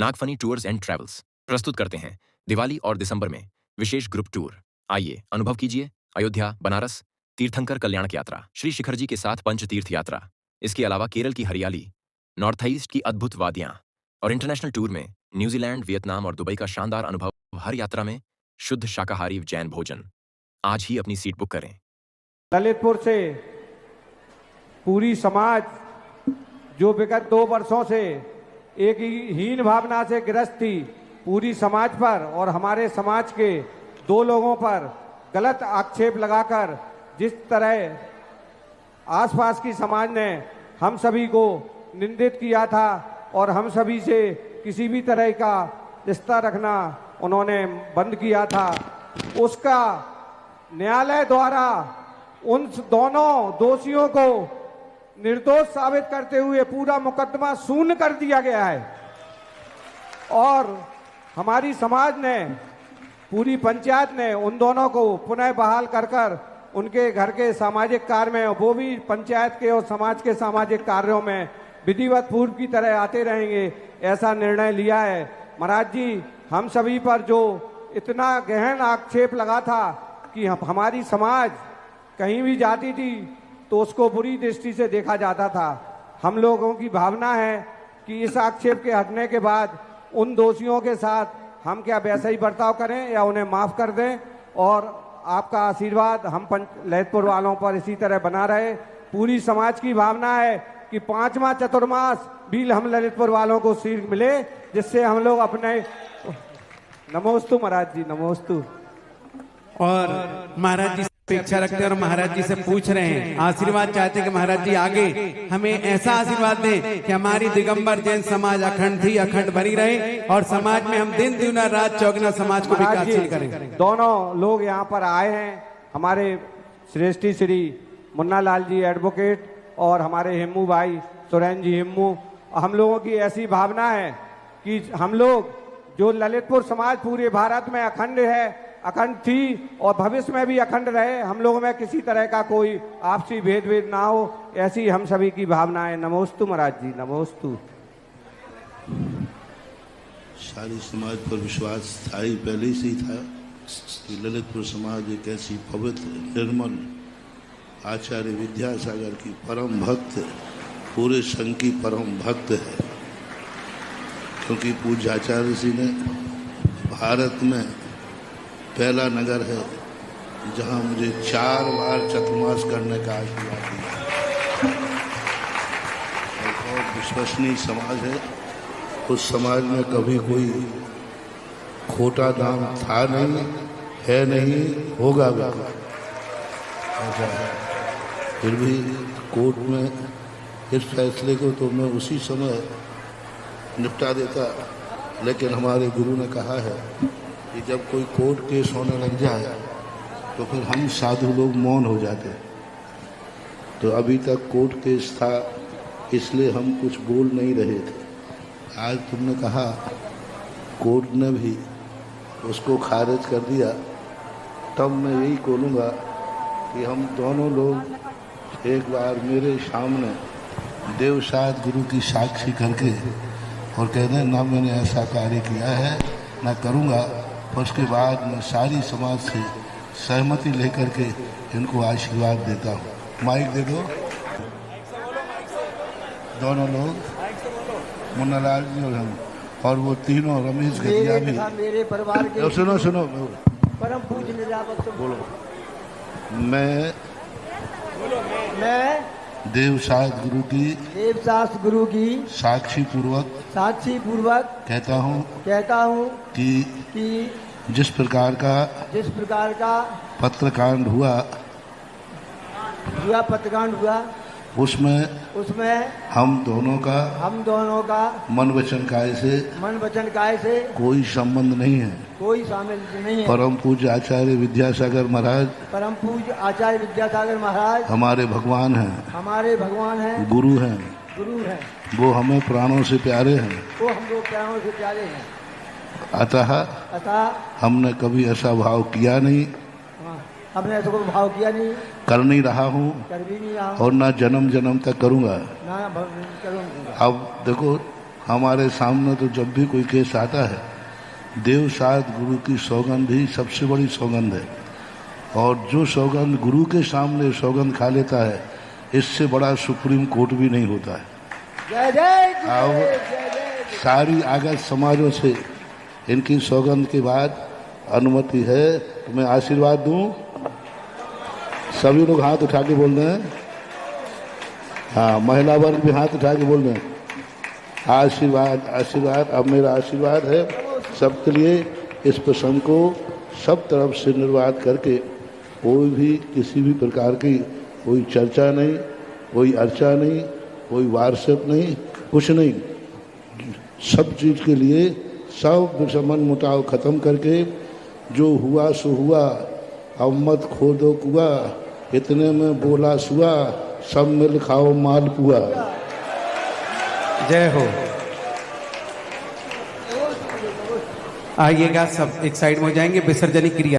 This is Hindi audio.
नागफनी टूर्स एंड ट्रैवल्स प्रस्तुत करते हैं दिवाली और दिसंबर में विशेष ग्रुप टूर। आइए अनुभव कीजिए अयोध्या, बनारस, तीर्थंकर कल्याणक यात्रा, श्री शिखर जी के साथ पंच तीर्थ यात्रा। इसके अलावा केरल की हरियाली, नॉर्थ ईस्ट की अद्भुत वादियां और इंटरनेशनल टूर में न्यूजीलैंड, वियतनाम और दुबई का शानदार अनुभव। हर यात्रा में शुद्ध शाकाहारी जैन भोजन। आज ही अपनी सीट बुक करें। ललितपुर से पूरी समाज जो विगत 2 वर्षों से एक हीन भावना से ग्रस्त थी, पूरी समाज पर और हमारे समाज के 2 लोगों पर गलत आक्षेप लगाकर जिस तरह आसपास की समाज ने हम सभी को निंदित किया था और हम सभी से किसी भी तरह का रिश्ता रखना उन्होंने बंद किया था, उसका न्यायालय द्वारा उन दोनों दोषियों को निर्दोष साबित करते हुए पूरा मुकदमा शून्य कर दिया गया है। और हमारी समाज ने, पूरी पंचायत ने उन दोनों को पुनः बहाल कर उनके घर के सामाजिक कार्य में, वो भी पंचायत के और समाज के सामाजिक कार्यों में विधिवत पूर्व की तरह आते रहेंगे, ऐसा निर्णय लिया है। महाराज जी, हम सभी पर जो इतना गहन आक्षेप लगा था कि हमारी समाज कहीं भी जाती थी तो उसको बुरी दृष्टि से देखा जाता था, हम लोगों की भावना है कि इस आक्षेप के हटने के बाद उन दोषियों के साथ हम क्या वैसा ही बर्ताव करें या उन्हें माफ कर दें, और आपका आशीर्वाद हम ललितपुर वालों पर इसी तरह बना रहे। पूरी समाज की भावना है कि 5वां चतुर्मास भी हम ललितपुर वालों को सीख मिले, जिससे हम लोग अपने नमोस्तु महाराज जी, नमोस्तु। और महाराज जी अपेक्षा रखते हैं और महाराज जी से पूछ रहे हैं, आशीर्वाद चाहते हैं कि महाराज जी आगे हमें ऐसा आशीर्वाद दें कि हमारी दिगंबर जैन समाज अखंड थी, अखंड बनी रहे और समाज में हम दिन दुना रात चौगुना समाज को विकासशील करें। दोनों लोग यहाँ पर आए हैं, हमारे श्रेष्ठी श्री मुन्ना लाल जी एडवोकेट और हमारे हिम्मू भाई सुरेन जी हिम्मू। हम लोगों की ऐसी भावना है कि हम लोग जो ललितपुर समाज पूरे भारत में अखंड है, अखंड थी और भविष्य में भी अखंड रहे, हम लोगों में किसी तरह का कोई आपसी भेदभाव ना हो, ऐसी हम सभी की भावना है। नमोस्तु महाराज जी, नमोस्तु। सारी समाज पर विश्वास था ही, पहले से ही था कि ललितपुर समाज एक ऐसी पवित्र, निर्मल, आचार्य विद्यासागर की परम भक्त, पूरे संघ की परम भक्त है। क्योंकि पूज्य आचार्य जी ने भारत में पहला नगर है जहां मुझे 4 बार चतुर्मास करने का आशीर्वाद दिया। और विश्वसनीय समाज है, उस समाज में कभी कोई खोटा दाम था नहीं, है नहीं, होगा भी। फिर भी कोर्ट में इस फैसले को तो मैं उसी समय निपटा देता, लेकिन हमारे गुरु ने कहा है कि जब कोई कोर्ट केस होने लग जाए तो फिर हम साधु लोग मौन हो जाते। तो अभी तक कोर्ट केस था, इसलिए हम कुछ बोल नहीं रहे थे। आज तुमने कहा, कोर्ट ने भी उसको खारिज कर दिया, तब मैं यही बोलूँगा कि हम दोनों लोग एक बार मेरे सामने देवसाद गुरु की साक्षी करके और कह दें, ना मैंने ऐसा कार्य किया है, ना करूँगा। और उसके बाद मैं सारी समाज से सहमति लेकर के इनको आशीर्वाद देता हूँ। माइक दे दो। दोनों लोग, मुन्ना लाल जी और हम, और वो तीनों रमेश गतिया भी, मेरे परिवार के, सुनो सुनो, परम पूज्य निजामत, बोलो। मैं देवसाद गुरु की साक्षी पूर्वक कहता हूँ कि जिस प्रकार का पत्रकांड हुआ उसमें हम दोनों का मन वचन काय से कोई संबंध नहीं है, परम पूज्य आचार्य विद्यासागर महाराज हमारे भगवान हैं, गुरु हैं, वो हमें प्राणों से प्यारे हैं। अतः हमने कभी ऐसा भाव किया नहीं, कर नहीं रहा हूँ और ना जन्म जन्म तक करूँगा। अब देखो, हमारे सामने तो जब भी कोई केस आता है, देव साथ गुरु की सौगंध ही सबसे बड़ी सौगंध है। और जो सौगंध गुरु के सामने सौगंध खा लेता है, इससे बड़ा सुप्रीम कोर्ट भी नहीं होता है। जय जय अब सारी आगत समाजों से इनकी सौगंध के बाद अनुमति है तो मैं आशीर्वाद दूं। सभी लोग हाथ उठा के बोल रहे हैं। हाँ, महिला वर्ग भी हाथ उठा के बोल रहे हैं। आशीर्वाद आशीर्वाद। अब मेरा आशीर्वाद है सबके लिए, इस प्रसंग को सब तरफ से निर्वाध करके कोई भी किसी भी प्रकार की कोई चर्चा नहीं, कोई अर्चा नहीं, कोई वारसत नहीं, कुछ नहीं। सब चीज़ के लिए सब विषमन मुटाव खत्म करके जो हुआ सो हुआ, अब मत खोदो कुआ, इतने में बोला सुआ, सब मिल खाओ मालपुआ। जय हो। आइएगा, सब एक साइड में हो जाएंगे। विसर्जनी क्रिया।